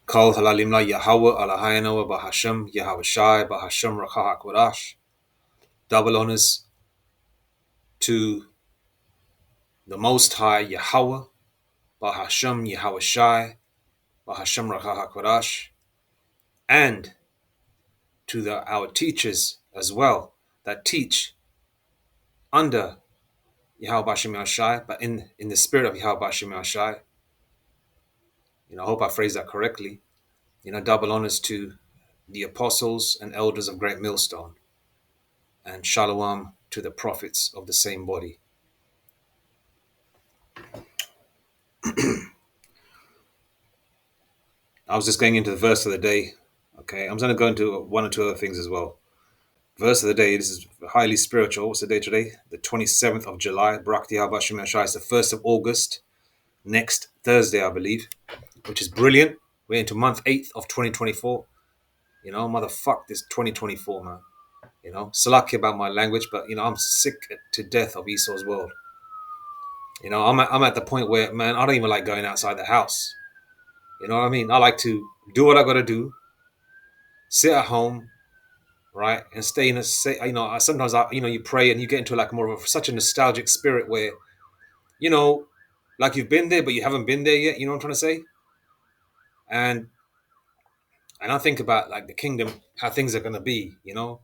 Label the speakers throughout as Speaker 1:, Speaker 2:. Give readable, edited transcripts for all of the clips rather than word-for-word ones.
Speaker 1: Kal halalimla Yahweh Alahayana Bahasham Yahweh Shai Bahasham Rakahak Wadash. Double honors to the Most High Yahweh Bahasham Yahweh Shai Bahasham Rakahak Wadash, and to our teachers as well that teach under Yahweh Bashim Yahshai, but in the spirit of Yahweh Bashim Yahshai. I hope I phrased that correctly. Double honors to the apostles and elders of Great Millstone, and shalom to the prophets of the same body. I was just going into the verse of the day. Okay, I'm going to go into one or two other things as well. Verse of the day, this is highly spiritual. What's the day today? The 27th of July. Brakti Habashim Yashai. It's the 1st of August. Next Thursday, I believe, which is brilliant. We're into month 8th of 2024. Motherfuck this 2024, man. Salaki about my language, but, I'm sick to death of Esau's world. I'm at the point where, man, I don't even like going outside the house. You know what I mean? I like to do what I got to do, sit at home, right, and stay in a. Sometimes you pray and you get into like more of such a nostalgic spirit where, like you've been there but you haven't been there yet. You know what I'm trying to say? And I think about like the kingdom, how things are gonna be. If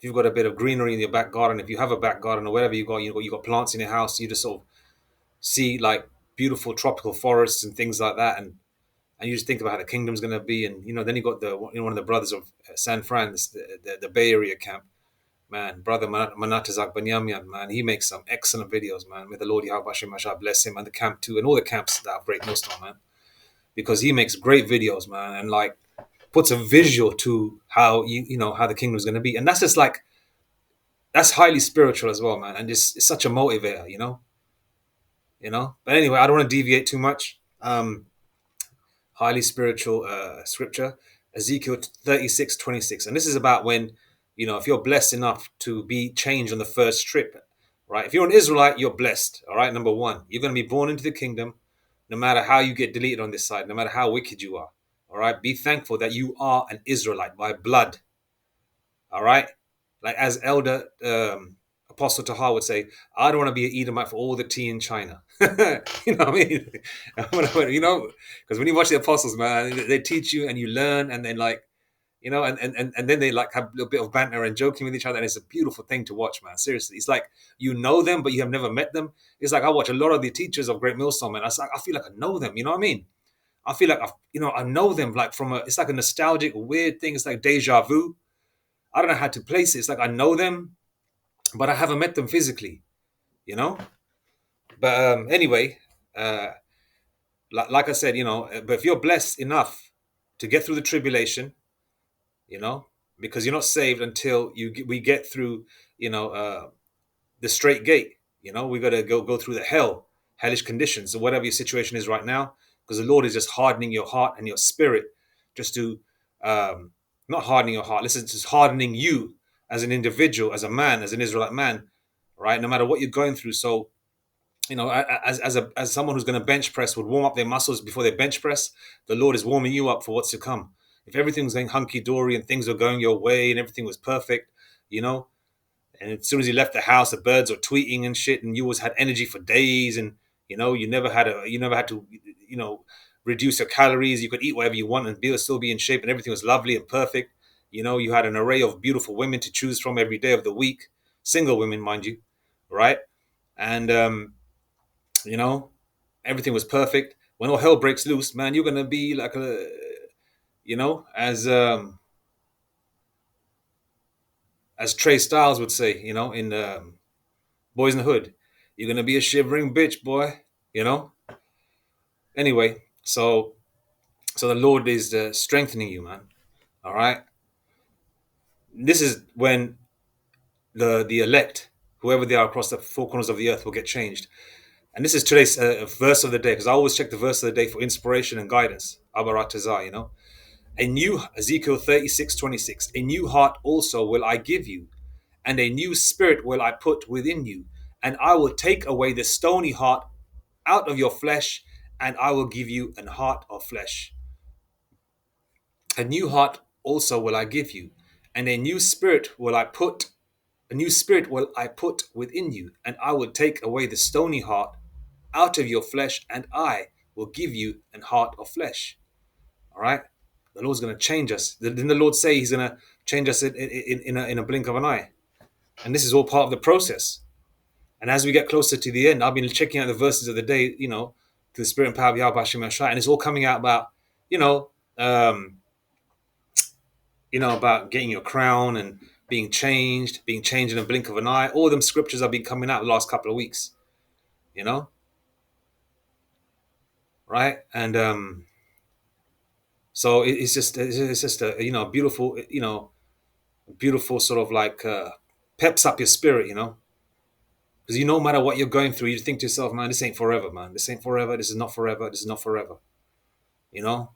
Speaker 1: you've got a bit of greenery in your back garden, if you have a back garden or whatever you got plants in your house, you just sort of see like beautiful tropical forests and things like that, and you just think about how the kingdom's going to be. And then you got one of the brothers of San Fran, the Bay Area camp, man, brother Manatazak Banyamyan, man, he makes some excellent videos, man. May the Lord Yahweh Masha bless him, and the camp too, and all the camps that have Great Millstone, man, because he makes great videos, man, and like puts a visual to how how the kingdom's going to be. And that's just like, that's highly spiritual as well, man, and it's such a motivator, but anyway, I don't want to deviate too much. Highly spiritual scripture, Ezekiel 36:26. And this is about when, if you're blessed enough to be changed on the first trip, right? If you're an Israelite, you're blessed, all right? Number one, you're going to be born into the kingdom, no matter how you get deleted on this side, no matter how wicked you are, all right? Be thankful that you are an Israelite by blood, all right? Like as Elder Apostle Tahar would say, I don't want to be an Edomite for all the tea in China. You know what I mean? Because when you watch the apostles, man, they teach you and you learn, and then like, and then they like have a little bit of banter and joking with each other, and it's a beautiful thing to watch, man. Seriously, it's like you know them, but you have never met them. It's like I watch a lot of the teachers of Great Millstone, man. I feel like I know them. You know what I mean? I feel like I know them like it's like a nostalgic, weird thing. It's like deja vu. I don't know how to place it. It's like I know them, but I haven't met them physically, But anyway, like I said, but if you're blessed enough to get through the tribulation, because you're not saved until we get through, the straight gate. We got to go through the hellish conditions, or whatever your situation is right now, because the Lord is just hardening your heart and your spirit, just to not hardening your heart. Listen, just hardening you as an individual, as a man, as an Israelite man, right? No matter what you're going through. So, as someone who's going to bench press would warm up their muscles before they bench press, the Lord is warming you up for what's to come. If everything's going hunky-dory and things are going your way and everything was perfect, and as soon as you left the house, the birds are tweeting and shit, and you always had energy for days, and you never had to reduce your calories. You could eat whatever you want and still be in shape, and everything was lovely and perfect. You had an array of beautiful women to choose from every day of the week, single women, mind you, right? And everything was perfect. When all hell breaks loose, man, you're gonna be like as Trey Styles would say, in Boys in the Hood, you're gonna be a shivering bitch, boy. Anyway, so the Lord is strengthening you, man. All right. This is when the elect, whoever they are across the four corners of the earth, will get changed. And this is today's verse of the day, because I always check the verse of the day for inspiration and guidance. Abaratazah, A new, Ezekiel 36:26, a new heart also will I give you, and a new spirit will I put within you, and I will take away the stony heart out of your flesh, and I will give you an heart of flesh. A new heart also will I give you, and a new spirit will I put within you, and I will take away the stony heart out of your flesh, and I will give you an heart of flesh. All right? The Lord's going to change us. Didn't the Lord say He's going to change us in a blink of an eye? And this is all part of the process. And as we get closer to the end, I've been checking out the verses of the day, to the Spirit and power of Yahweh Hashem Yahshua, and it's all coming out about, you know, um, about getting your crown and being changed in a blink of an eye. All them scriptures have been coming out the last couple of weeks, you know, right? And so it's just a beautiful beautiful sort of like peps up your spirit, because no matter what you're going through, you think to yourself, man, this ain't forever, man. This ain't forever. This is not forever. This is not forever. You know,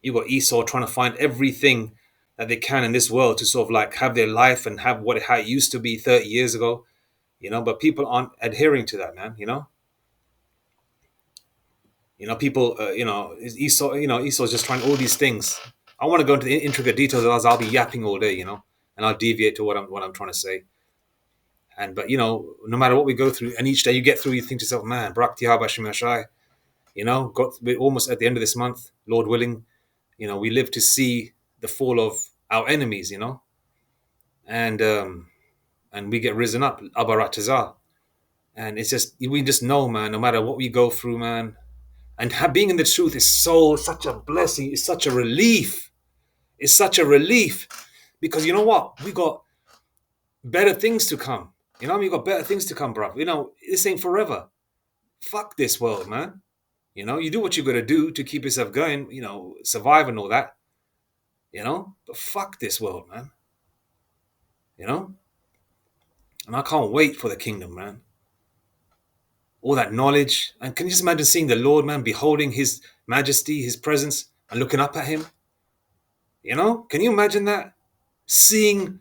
Speaker 1: you got Esau trying to find everything that they can in this world to sort of like have their life and have how it used to be 30 years ago, but people aren't adhering to that, man. People, Esau, Esau's just trying all these things. I want to go into the intricate details, otherwise I'll be yapping all day, and I'll deviate to what I'm trying to say. But no matter what we go through, and each day you get through, you think to yourself, man, Brakti Habashim Yashai, we're almost at the end of this month, Lord willing, we live to see the fall of our enemies, and we get risen up, Abaratazah. And it's just, we just know, man, no matter what we go through, man, and being in the truth is such a blessing. It's such a relief. It's such a relief, because you know what? We got better things to come. We got better things to come, bro. This ain't forever. Fuck this world, man. You do what you got to do to keep yourself going, survive and all that, but fuck this world, man. And I can't wait for the kingdom, man. All that knowledge. And can you just imagine seeing the Lord, man, beholding his majesty, his presence, and looking up at him? Can you imagine that? Seeing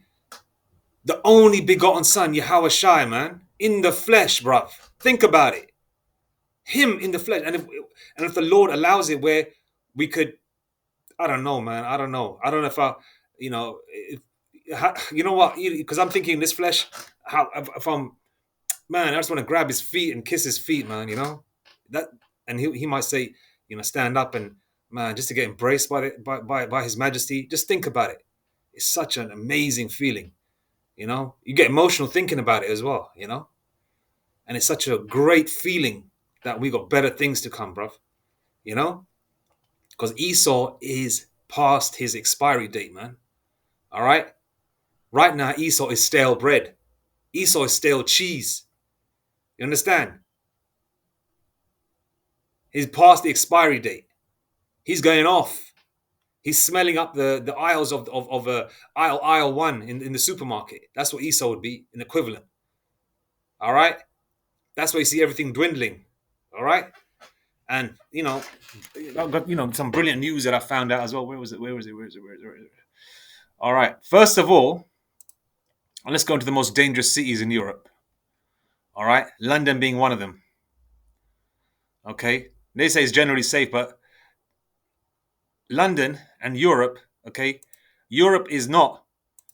Speaker 1: the only begotten son, Yahweh Shai, man, in the flesh, bruv. Think about it. Him in the flesh. And if the Lord allows it, where we could, I don't know, man. I don't know if I, what? Because I'm thinking this flesh, if I'm, man, I just want to grab his feet and kiss his feet, man, that, and he might say, stand up and, man, just to get embraced by his majesty. Just think about it. It's such an amazing feeling, you get emotional thinking about it as well, and it's such a great feeling that we got better things to come, bruv, because Esau is past his expiry date, man. All right. Right now, Esau is stale bread. Esau is stale cheese. You understand? He's past the expiry date. He's going off. He's smelling up the aisles of aisle one in the supermarket. That's what Esau would be, an equivalent. All right? That's why you see everything dwindling. All right? And, I've got, some brilliant news that I found out as well. Where was it? All right. First of all, let's go into the most dangerous cities in Europe. All right? London being one of them. Okay? They say it's generally safe, but London and Europe, okay? Europe is not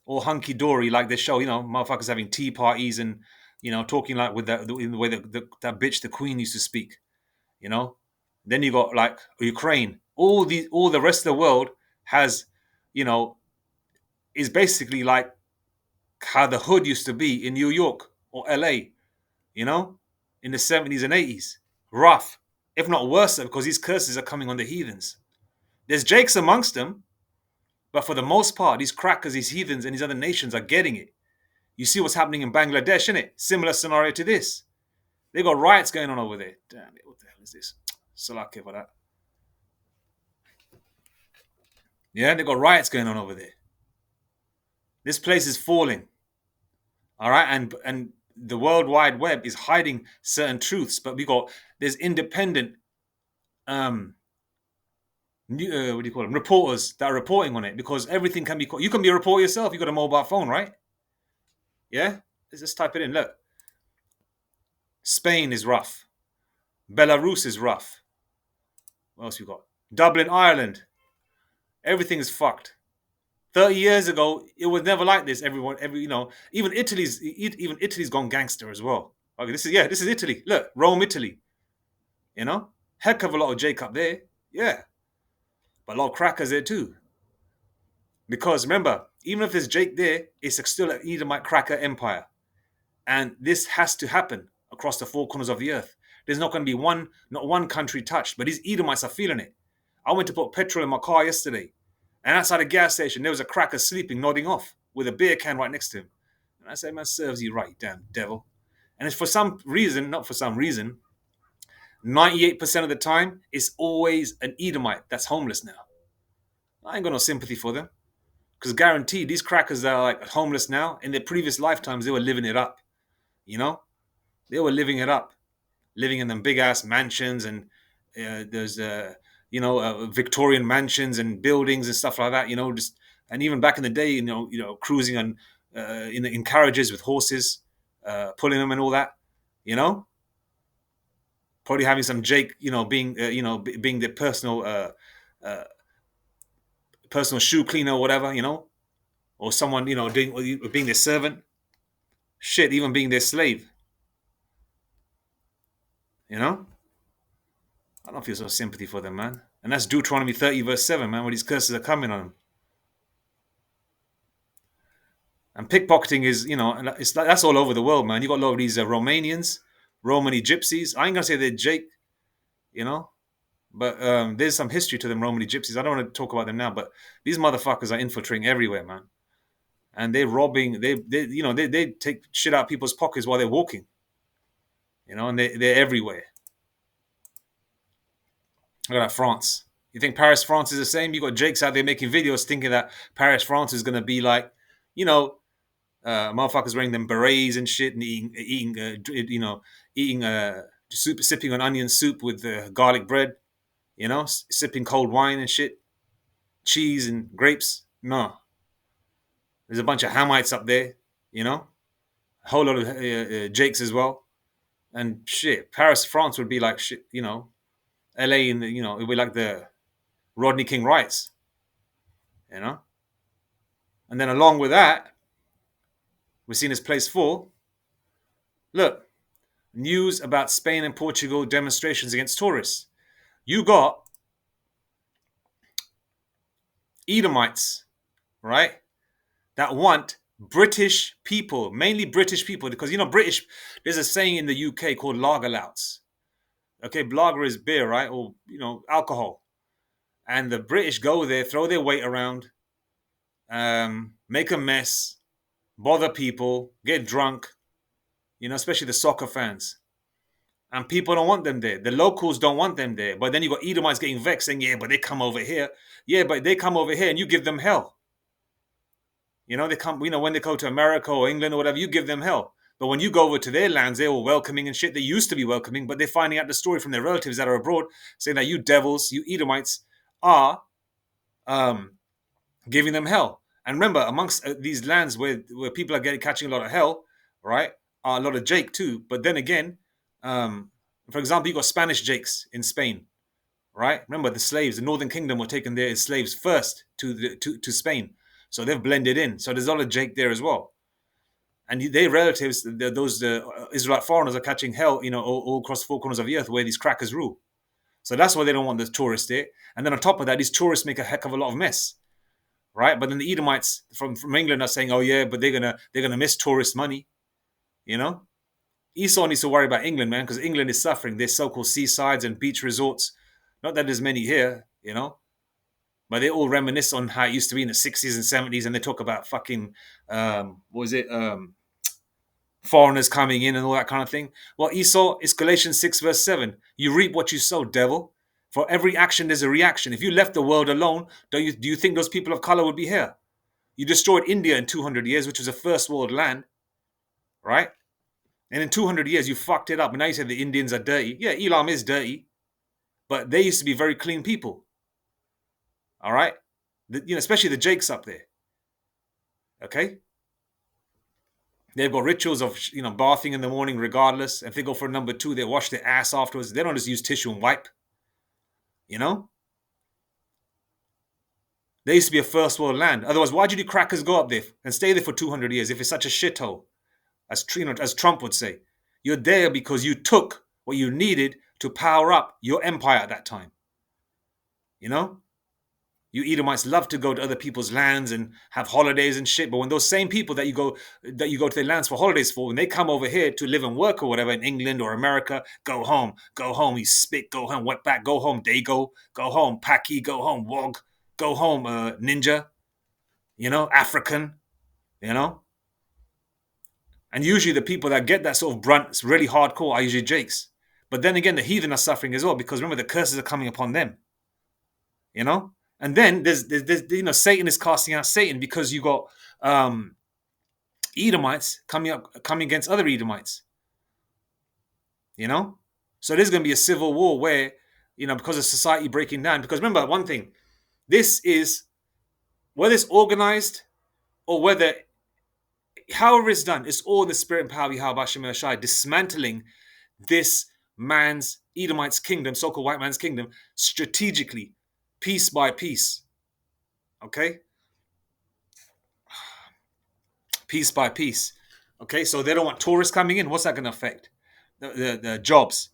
Speaker 1: all hunky-dory like they show, motherfuckers having tea parties and, talking like with the way that bitch, the queen, used to speak, Then you got like Ukraine. All the rest of the world has, is basically like how the hood used to be in New York or LA, in the 70s and 80s. Rough, if not worse, because these curses are coming on the heathens. There's jakes amongst them, but for the most part, these crackers, these heathens, and these other nations are getting it. You see what's happening in Bangladesh, innit? Similar scenario to this. They got riots going on over there. Damn it, what the hell is this? Salaki for that. Yeah, they got riots going on over there. This place is falling. All right, and the World Wide Web is hiding certain truths, but there's independent reporters that are reporting on it, because everything can be. You can be a reporter yourself. You got a mobile phone, right? Yeah, let's just type it in. Look, Spain is rough. Belarus is rough.
Speaker 2: What else we got? Dublin, Ireland. Everything is fucked. 30 years ago, it was never like this. Even Italy's gone gangster as well. Okay, this is Italy. Look, Rome, Italy. You know, heck of a lot of Jake up there. Yeah, but a lot of crackers there too. Because remember, even if there's Jake there, it's still an Edomite cracker empire, and this has to happen across the four corners of the earth. There's not going to be not one country touched, but these Edomites are feeling it. I went to put petrol in my car yesterday, and outside a gas station, there was a cracker sleeping, nodding off, with a beer can right next to him. And I said, man, serves you right, damn devil. And it's for some reason, not for some reason, 98% of the time, it's always an Edomite that's homeless now. I ain't got no sympathy for them. Because guaranteed, these crackers that are like homeless now, in their previous lifetimes, they were living it up. You know? They were living it up. Living in them big ass mansions and there's Victorian mansions and buildings and stuff like that. And even back in the day, cruising on in carriages with horses, pulling them and all that. You know, probably having some Jake, being their personal shoe cleaner or whatever. Or someone being their servant. Shit, even being their slave. I don't feel so sympathy for them, man. And that's Deuteronomy 30, verse 7, man, where these curses are coming on them. And pickpocketing is, it's like that's all over the world, man. You got a lot of these Romanians, Romani gypsies. I ain't gonna say they're Jake, but there's some history to them Romani gypsies. I don't want to talk about them now, but these motherfuckers are infiltrating everywhere, man. And they're robbing. They take shit out of people's pockets while they're walking. And they're everywhere. Look at France. You think Paris, France is the same? You got Jakes out there making videos thinking that Paris, France is gonna be like, motherfuckers wearing them berets and shit and eating soup, sipping on onion soup with garlic bread, sipping cold wine and shit, cheese and grapes. No, there's a bunch of Hamites up there, a whole lot of Jakes as well, and shit. Paris, France would be like shit, LA, and it'd be like the Rodney King riots, and then along with that, we've seen this place full. Look, news about Spain and Portugal demonstrations against tourists. You got Edomites, right, that want British people, mainly British people, because British. There's a saying in the UK called lager louts. Okay, lager is beer, right, or alcohol, and the British go there, throw their weight around, make a mess, bother people, get drunk, especially the soccer fans. And people don't want them there. The locals don't want them there. But then you got Edomites getting vexed saying, yeah, but they come over here. Yeah, but they come over here and you give them hell. They come, when they go to America or England or whatever, you give them hell. But when you go over to their lands, they're all welcoming and shit. They used to be welcoming, but they're finding out the story from their relatives that are abroad saying that you devils, you Edomites are giving them hell. And remember, amongst these lands where people are catching a lot of hell, right, are a lot of Jake too. But then again, for example, you got Spanish Jakes in Spain, right? Remember, the slaves, the Northern Kingdom were taken there as slaves first to Spain. So they've blended in. So there's a lot of Jake there as well. And their relatives, those Israelite foreigners, are catching hell, all across the four corners of the earth where these crackers rule. So that's why they don't want the tourists there. And then on top of that, these tourists make a heck of a lot of mess, right? But then the Edomites from England are saying, oh yeah, but they're gonna miss tourist money, Esau needs to worry about England, man, because England is suffering. There's so-called seasides and beach resorts. Not that there's many here, but they all reminisce on how it used to be in the 60s and 70s, and they talk about fucking, foreigners coming in and all that kind of thing. Well, Esau, it's Galatians 6 verse 7. You reap what you sow, devil. For every action, there's a reaction. If you left the world alone, do you think those people of color would be here? You destroyed India in 200 years, which was a first world land, right? And in 200 years, you fucked it up. And now you say the Indians are dirty. Yeah, Elam is dirty, but they used to be very clean people. All right? Especially the Jakes up there. Okay? They've got rituals of, bathing in the morning regardless. If they go for number 2, they wash their ass afterwards. They don't just use tissue and wipe. You know, there used to be a first world land. Otherwise, why did you crackers go up there and stay there for 200 years if it's such a shithole? As Trump would say, you're there because you took what you needed to power up your empire at that time. You know, you Edomites love to go to other people's lands and have holidays and shit. But when those same people that you go to their lands for holidays for, when they come over here to live and work or whatever in England or America, go home, you spit, go home, wetback, go home, Dago, go home, Paki, go home, Wog, go home, Ninja, African, you know. And usually the people that get that sort of brunt, it's really hardcore, are usually Jakes. But then again, the heathen are suffering as well because remember the curses are coming upon them, you know. And then there's Satan is casting out Satan because you got Edomites coming against other Edomites, you know. So there's going to be a civil war where because of society breaking down. Because remember one thing, this is whether it's organized or whether however it's done, it's all in the spirit and power of Yahweh Hashem Shai, dismantling this man's Edomite's kingdom, so-called white man's kingdom, strategically, piece by piece. Okay? Piece by piece. Okay, so they don't want tourists coming in. What's that going to affect? The jobs.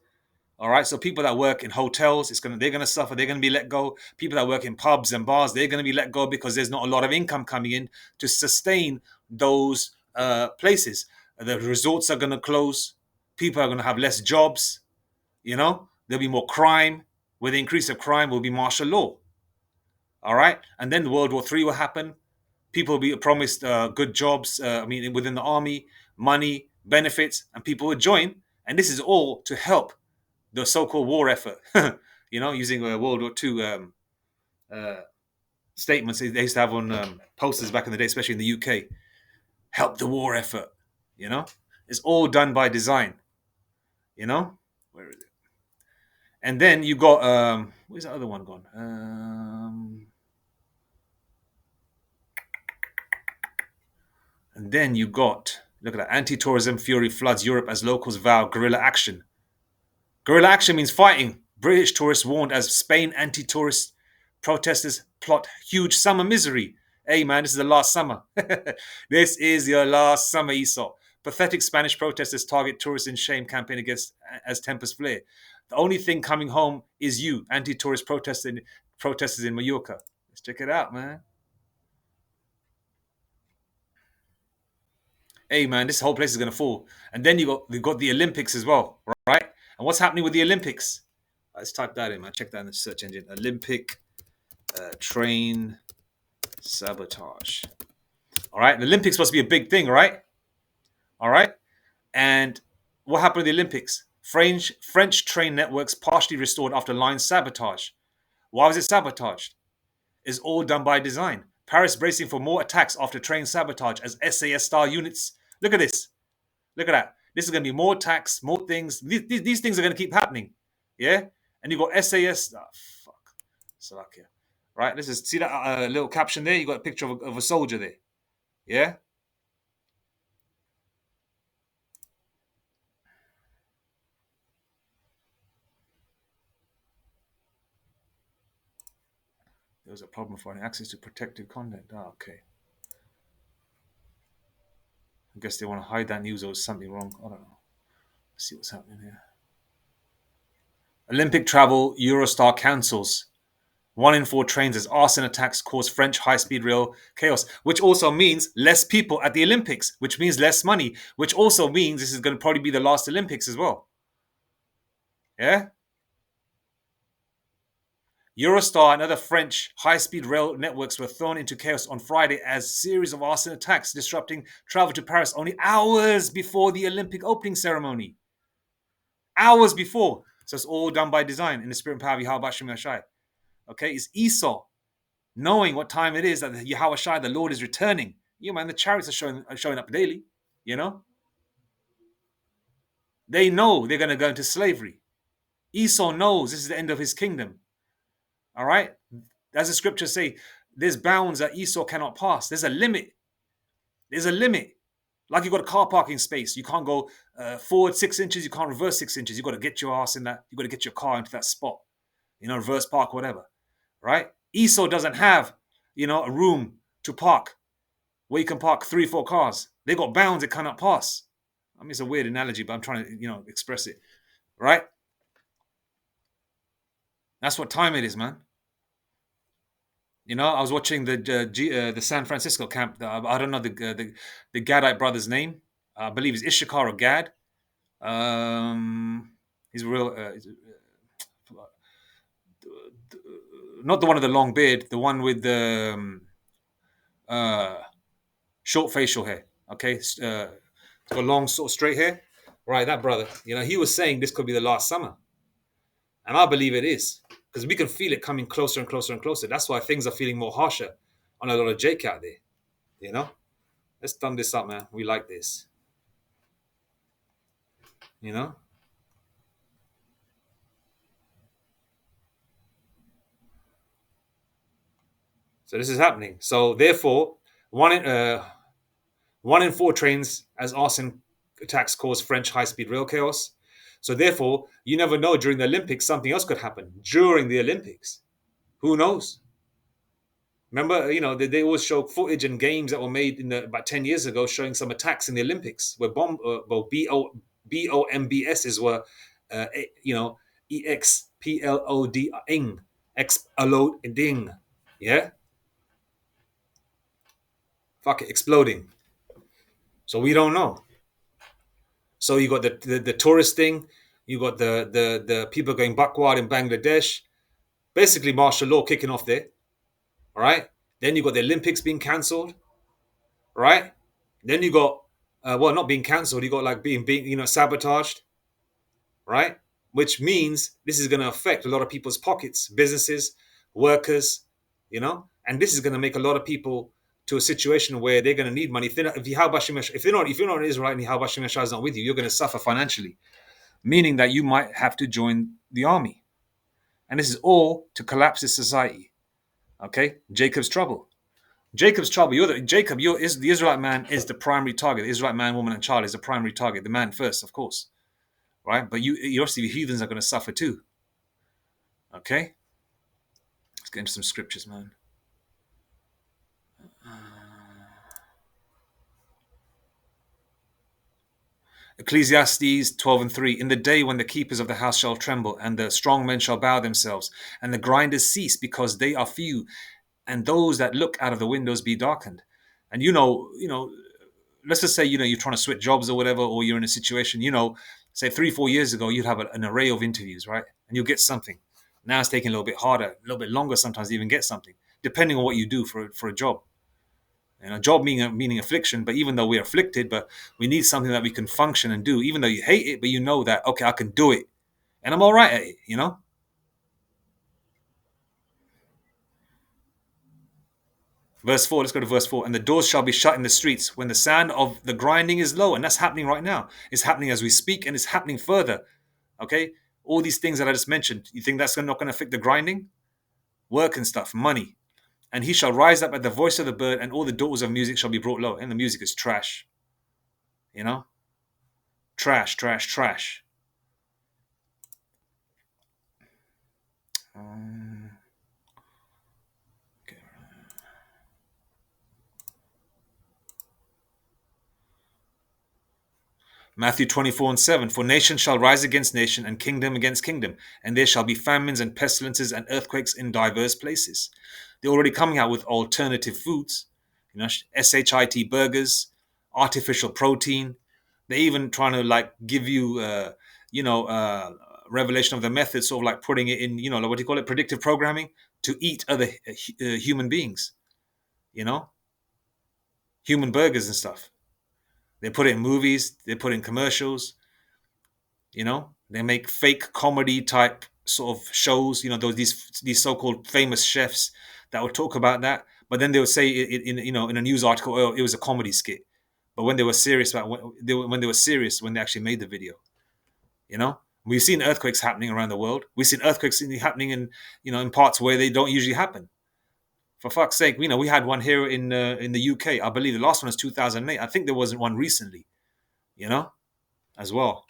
Speaker 2: All right, so people that work in hotels, they're going to suffer. They're going to be let go. People that work in pubs and bars, they're going to be let go because there's not a lot of income coming in to sustain those places. The resorts are going to close. People are going to have less jobs. There'll be more crime. With the increase of crime will be martial law. All right, and then World War III will happen. People will be promised good jobs. Within the army, money, benefits, and people will join. And this is all to help the so-called war effort. Using World War II statements they used to have on posters back in the day, especially in the UK. Help the war effort. It's all done by design. Where is it? And then you got where's the other one gone? And then you got, look at that, anti-tourism fury floods Europe as locals vow guerrilla action. Guerrilla action means fighting. British tourists warned as Spain anti-tourist protesters plot huge summer misery. Hey man, this is the last summer. This is your last summer, Esau. Pathetic Spanish protesters target tourists in shame campaign against as tempers flare. The only thing coming home is you, anti-tourist protesters in Mallorca. Let's check it out, man. Hey man, this whole place is gonna fall. And then you got the Olympics as well, right? And what's happening with the Olympics? Let's type that in, man. Check that in the search engine. Olympic train sabotage. All right, the Olympics supposed to be a big thing, right? All right, and what happened with the Olympics? French train networks partially restored after line sabotage. Why was it sabotaged? It's all done by design. Paris bracing for more attacks after train sabotage as SAS-style units. Look at this. Look at that. This is going to be more attacks, more things. These things are going to keep happening. Yeah? And you got SAS. Oh, fuck. Slovakia. Right? See that little caption there? You got a picture of a soldier there. Yeah? There was a problem finding access to protected content. Oh, okay. I guess they want to hide that news or something wrong. I don't know. Let's see what's happening here. Olympic travel, Eurostar cancels. 1 in 4 trains as arson attacks cause French high-speed rail chaos, which also means less people at the Olympics, which means less money, which also means this is going to probably be the last Olympics as well. Yeah? Eurostar and other French high-speed rail networks were thrown into chaos on Friday as a series of arson attacks disrupting travel to Paris only hours before the Olympic opening ceremony. Hours before. So it's all done by design in the spirit and power of Yahweh Hashem Shai. Okay, it's Esau knowing what time it is that Yahweh Shai, the Lord, is returning. Man, the chariots are showing up daily. They know they're going to go into slavery. Esau knows this is the end of his kingdom. All right? As the scriptures say, there's bounds that Esau cannot pass. There's a limit. There's a limit. Like you've got a car parking space. You can't go forward 6 inches. You can't reverse 6 inches. You've got to get your ass in that. You've got to get your car into that spot. reverse park, whatever, right? Esau doesn't have, a room to park where you can park 3-4 cars. They got bounds it cannot pass. I mean, it's a weird analogy, but I'm trying to, express it, right? That's what time it is, man. I was watching the San Francisco camp. I don't know the Gadite brother's name. I believe it's Issachar or Gad. He's real. Not the one with the long beard. The one with the uh, short facial hair. Okay, it's got long sort of straight hair. Right, that brother. He was saying this could be the last summer, and I believe it is because we can feel it coming closer and closer and closer. That's why things are feeling more harsher on a lot of Jake out there. Let's thumb this up, man. We like this. You know. So this is happening. So therefore, one in 4 trains as arson attacks cause French high-speed rail chaos. So therefore, you never know. During the Olympics, something else could happen. During the Olympics, who knows? Remember, they always show footage and games that were made about 10 years ago, showing some attacks in the Olympics where BOMBSs were, exploding, exploding, yeah, fuck it, exploding. So we don't know. So you got the tourist thing, you got the people going backward in Bangladesh, basically martial law kicking off there. All right. Then you got the Olympics being cancelled, right? Then you got not being cancelled. You got like being sabotaged, right? Which means this is going to affect a lot of people's pockets, businesses, workers, and this is going to make a lot of people to a situation where they're going to need money. If you're not an Israelite and Yahweh Shai is not with you, you're going to suffer financially, meaning that you might have to join the army, and this is all to collapse this society. Okay, Jacob's trouble. The Israelite man is the primary target. The Israelite man, woman, and child is the primary target. The man first, of course, right? But you obviously, the heathens are going to suffer too. Okay, let's get into some scriptures, man. Ecclesiastes 12:3. In the day when the keepers of the house shall tremble, and the strong men shall bow themselves, and the grinders cease because they are few, and those that look out of the windows be darkened. And let's just say you're trying to switch jobs or whatever, or you're in a situation, say 3-4 years ago, you'd have an array of interviews, right? And you'll get something. Now it's taking a little bit harder, a little bit longer sometimes to even get something, depending on what you do for a job. Job meaning affliction, but even though we're afflicted, but we need something that we can function and do, even though you hate it, but you know that, okay, I can do it, and I'm all right at it, Verse 4, let's go to verse 4. And the doors shall be shut in the streets when the sound of the grinding is low. And that's happening right now. It's happening as we speak, and it's happening further. Okay? All these things that I just mentioned, you think that's not going to affect the grinding? Work and stuff, money. And he shall rise up at the voice of the bird, and all the daughters of music shall be brought low. And the music is trash. Trash, trash, trash. Matthew 24:7. For nation shall rise against nation, and kingdom against kingdom, and there shall be famines and pestilences and earthquakes in diverse places. They're already coming out with alternative foods, SHIT burgers, artificial protein. They're even trying to give you, revelation of the method, sort of like putting it in, what do you call it, predictive programming to eat other human beings, human burgers and stuff. They put it in movies, they put it in commercials, they make fake comedy type sort of shows, these so-called famous chefs that would talk about that, but then they would say in a news article, oh, it was a comedy skit. But when they were serious when they actually made the video, we've seen earthquakes happening around the world. We've seen earthquakes happening in parts where they don't usually happen. For fuck's sake, we had one here in the UK. I believe the last one was 2008. I think there wasn't one recently, as well.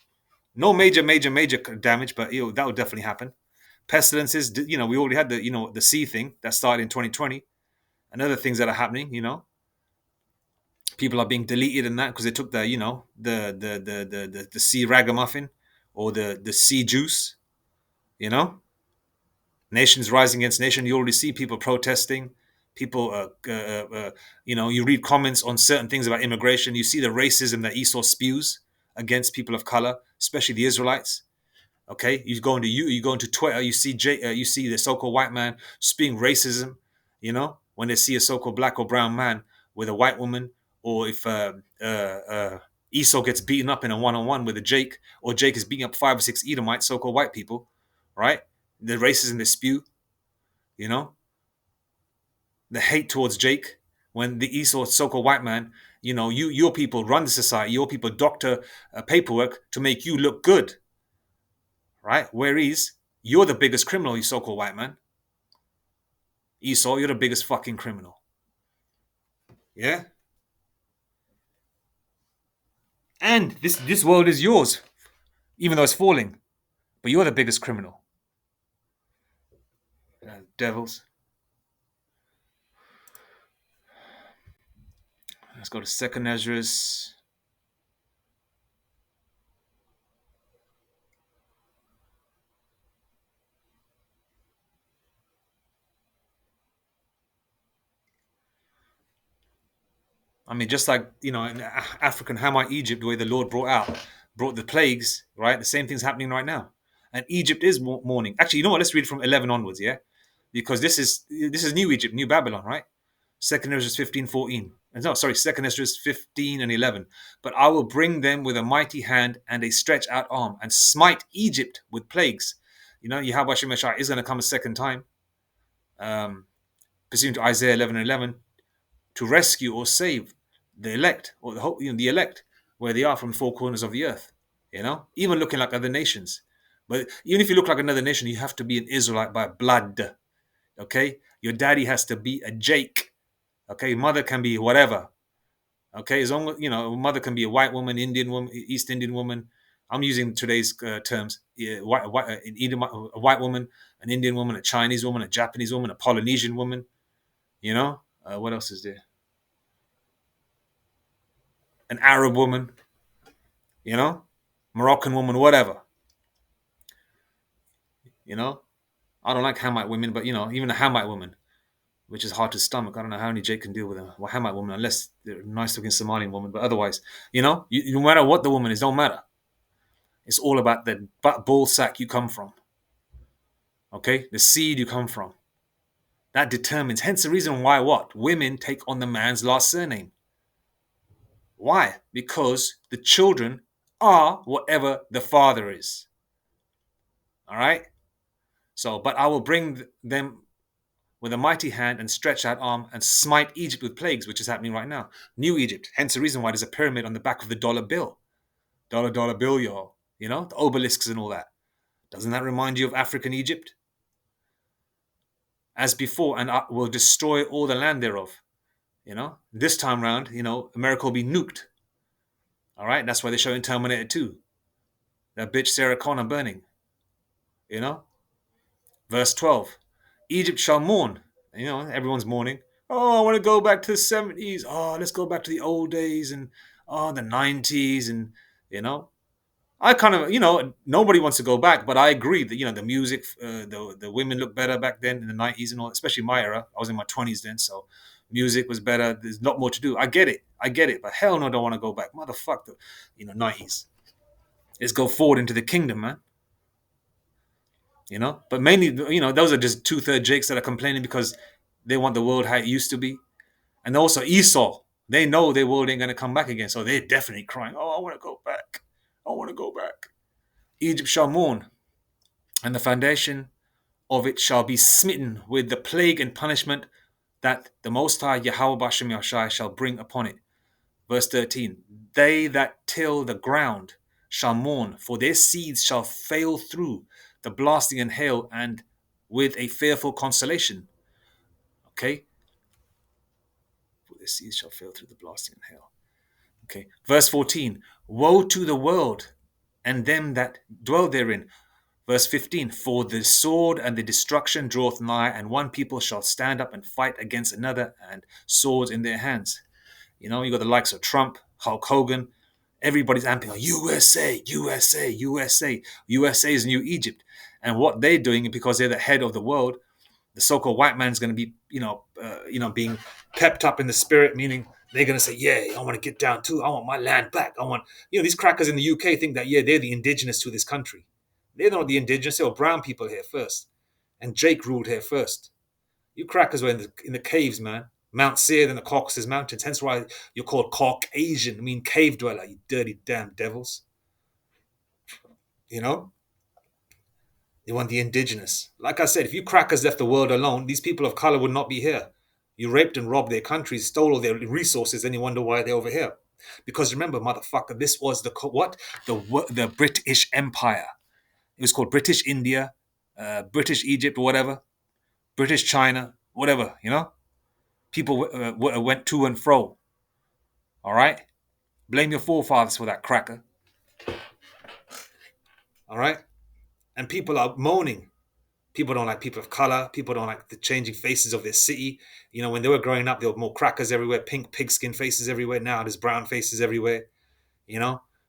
Speaker 2: No major damage, but that would definitely happen. Pestilences, we already had the sea thing that started in 2020, and other things that are happening. People are being deleted in that because they took the sea ragamuffin or the sea juice. You know, nations rising against nation. You already see people protesting. People, you read comments on certain things about immigration. You see the racism that Esau spews against people of color, especially the Israelites. Okay, you go into Twitter, you see the so-called white man spewing racism. When they see a so-called black or brown man with a white woman, or if Esau gets beaten up in a one-on-one with a Jake, or Jake is beating up 5 or 6 Edomites, so-called white people, right? The racism they spew, you know, the hate towards Jake. When the Esau so-called white man, your people run the society, your people doctor paperwork to make you look good, right? Whereas you're the biggest criminal, you so-called white man. Esau, you're the biggest fucking criminal. Yeah? And this world is yours, even though it's falling. But you're the biggest criminal. Devils. Let's go to Second Esdras. I mean, just like, in African Hamite Egypt, the way the Lord brought the plagues, right? The same thing's happening right now. And Egypt is mourning. Actually, you know what? Let's read from 11 onwards, yeah? Because this is New Egypt, New Babylon, right? Second Esdras 15:14. No, sorry, Second Esdras 15 and 11. But I will bring them with a mighty hand and a stretched out arm and smite Egypt with plagues. Yahweh Shemeshai is going to come a second time, pursuant to Isaiah 11 and 11, to rescue or save the elect, or the elect, where they are from the four corners of the earth. Even looking like other nations. But even if you look like another nation, you have to be an Israelite by blood. Okay, your daddy has to be a Jake. Okay, mother can be whatever. Okay, as long as mother can be a white woman, Indian woman, East Indian woman. I'm using today's terms. Yeah, a white woman, an Indian woman, a Chinese woman, a Japanese woman, a Polynesian woman. What else is there? An Arab woman. Moroccan woman, whatever. I don't like Hamite women, but even a Hamite woman, which is hard to stomach. I don't know how any Jake can deal with a Hamite woman unless they're a nice-looking Somalian woman. But otherwise, no matter what the woman is, don't matter. It's all about the ball sack you come from. Okay, the seed you come from. That determines. Hence the reason why women take on the man's last surname. Why? Because the children are whatever the father is. All right. So, but I will bring them with a mighty hand and stretch out arm and smite Egypt with plagues, which is happening right now. New Egypt. Hence the reason why there's a pyramid on the back of the dollar bill. Dollar bill, y'all. The obelisks and all that. Doesn't that remind you of African Egypt? As before, and will destroy all the land thereof. This time round, America will be nuked. All right, that's why they're showing Terminator 2. That bitch Sarah Connor burning. Verse 12. Egypt shall mourn. Everyone's mourning. Oh, I want to go back to the 70s. Oh, let's go back to the old days and the 90s. And, I kind of, nobody wants to go back, but I agree that, the music, the women look better back then in the 90s and all, especially my era. I was in my 20s then, so music was better. There's a lot more to do. I get it, but hell no, I don't want to go back. Motherfucker, 90s. Let's go forward into the kingdom, man. But mainly, those are just 2/3 Jakes that are complaining because they want the world how it used to be. And also Esau, they know their world ain't going to come back again. So they're definitely crying, oh, I want to go back. I want to go back. Egypt shall mourn, and the foundation of it shall be smitten with the plague and punishment that the Most High Yahweh Bashem Yashai shall bring upon it. Verse 13, they that till the ground shall mourn, for their seeds shall fail through the blasting and hail, and with a fearful consolation. Okay? For their seeds shall fail through the blasting and hail. Okay. Verse 14, woe to the world and them that dwell therein, Verse 15, for the sword and the destruction draweth nigh, and one people shall stand up and fight against another, and swords in their hands. You know, you got the likes of Trump, Hulk Hogan. Everybody's amping on USA, USA, USA. USA is New Egypt. And what they're doing, because they're the head of the world, the so-called white man is going to be, being pepped up in the spirit, meaning they're going to say, yeah, I want to get down too. I want my land back. I want, these crackers in the UK think that, yeah, they're the indigenous to this country. They're not the indigenous. They were brown people here first. And Jake ruled here first. You crackers were in the caves, man. Mount Seir and the Caucasus Mountains. Hence why you're called Caucasian. I mean, cave dweller, you dirty damn devils. You know? They want the indigenous. Like I said, if you crackers left the world alone, these people of color would not be here. You raped and robbed their countries, stole all their resources, then you wonder why they're over here. Because remember, motherfucker, this was the British Empire. It was called British India, British Egypt, or whatever, British China, whatever. People went to and fro. All right, blame your forefathers for that, cracker. All right, and people are moaning. People don't like people of color. People don't like the changing faces of their city. When they were growing up, there were more crackers everywhere, pink pigskin faces everywhere. Now there's brown faces everywhere.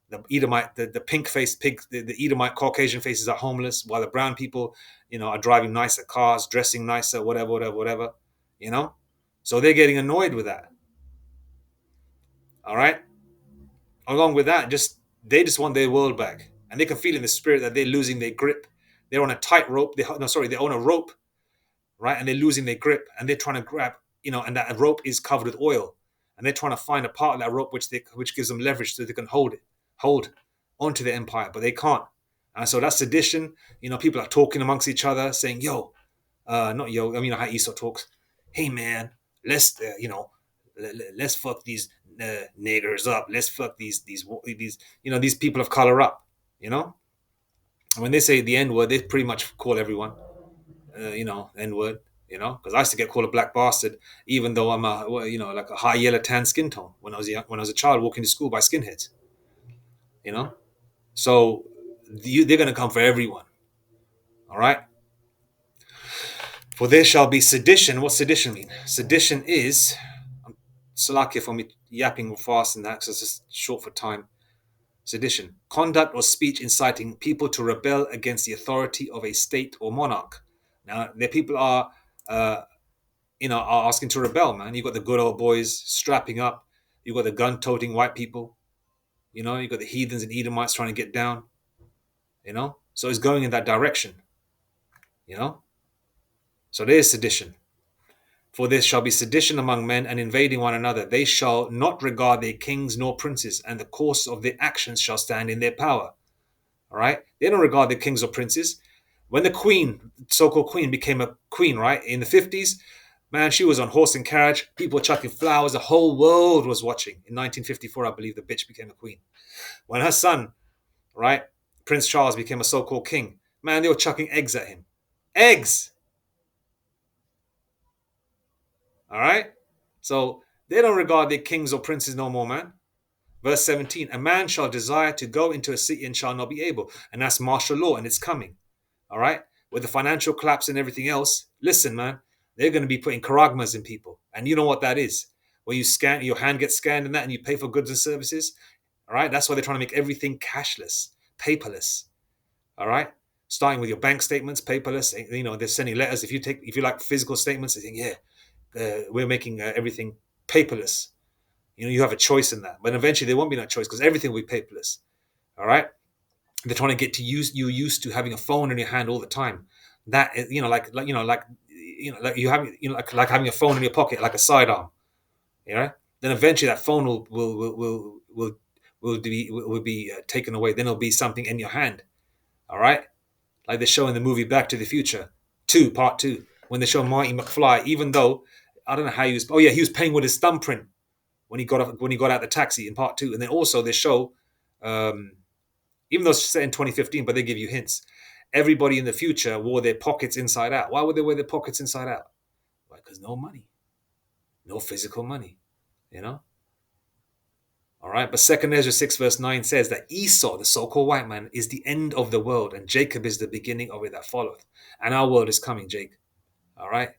Speaker 2: The Edomite, the pink faced pig, the Edomite Caucasian faces are homeless, while the brown people, are driving nicer cars, dressing nicer, whatever, whatever, whatever. So they're getting annoyed with that. All right. Along with that, they just want their world back, and they can feel in the spirit that they're losing their grip. They're on a tight rope. They're on a rope, right? And they're losing their grip, and they're trying to grab, and that rope is covered with oil, and they're trying to find a part of that rope which gives them leverage so they can hold onto the empire, but they can't. And so that's sedition. People are talking amongst each other, saying, "Yo, not yo." I mean, how Esau talks. Hey, man, let's fuck these niggers up. Let's fuck these people of color up. And when they say the N word, they pretty much call everyone, N word. Because I used to get called a black bastard, even though I'm like a high yellow tan skin tone when I was a child walking to school by skinheads. So they're gonna come for everyone. All right. For there shall be sedition. What's sedition mean? Sedition is, Salakia for me yapping fast and that, because it's just short for time. Sedition, conduct or speech inciting people to rebel against the authority of a state or monarch. Now, the people are asking to rebel, man. You got the good old boys strapping up. You got the gun-toting white people. You got the heathens and Edomites trying to get down. So it's going in that direction. So there's sedition. For there shall be sedition among men, and invading one another. They shall not regard their kings nor princes, and the course of their actions shall stand in their power. All right? They don't regard their kings or princes. When the queen, so-called queen, became a queen, right, in the 50s, man, she was on horse and carriage. People were chucking flowers. The whole world was watching. In 1954, I believe the bitch became a queen. When her son, right, Prince Charles, became a so-called king, man, they were chucking eggs at him. Eggs! All right? So they don't regard their kings or princes no more, man. Verse 17, a man shall desire to go into a city and shall not be able. And that's martial law, and it's coming. All right? With the financial collapse and everything else, listen, man, they're going to be putting karagmas in people. And you know what that is? Where you scan, your hand gets scanned and that, and you pay for goods and services. All right? That's why they're trying to make everything cashless, paperless. All right? Starting with your bank statements, paperless. They're sending letters. If you like physical statements, they think, yeah, we're making everything paperless. You have a choice in that, but eventually there won't be no choice because everything will be paperless. All right, they're trying to get you used to having a phone in your hand all the time. That like you have like having a phone in your pocket, like a sidearm. Then eventually that phone will be taken away. Then it'll be something in your hand. All right, like they show in the movie Back to the Future 2, Part 2, when they show Marty McFly, even though I don't know how he was. Oh yeah, he was paying with his thumbprint when he got out the taxi in Part 2, and then also they show, even though it's set in 2015, but they give you hints. Everybody in the future wore their pockets inside out. Why would they wear their pockets inside out? Why? Because no money, no physical money. All
Speaker 1: All right, but Second Ezra 6 verse 9 says that Esau, the so-called white man, is the end of the world, and Jacob is the beginning of it that followeth. And our world is coming, Jake. All right,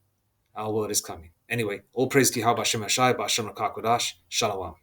Speaker 1: our world is coming. Anyway, all praise to Yahweh Hashem Hashai, Ba'ashem Rakakodash, Shalom.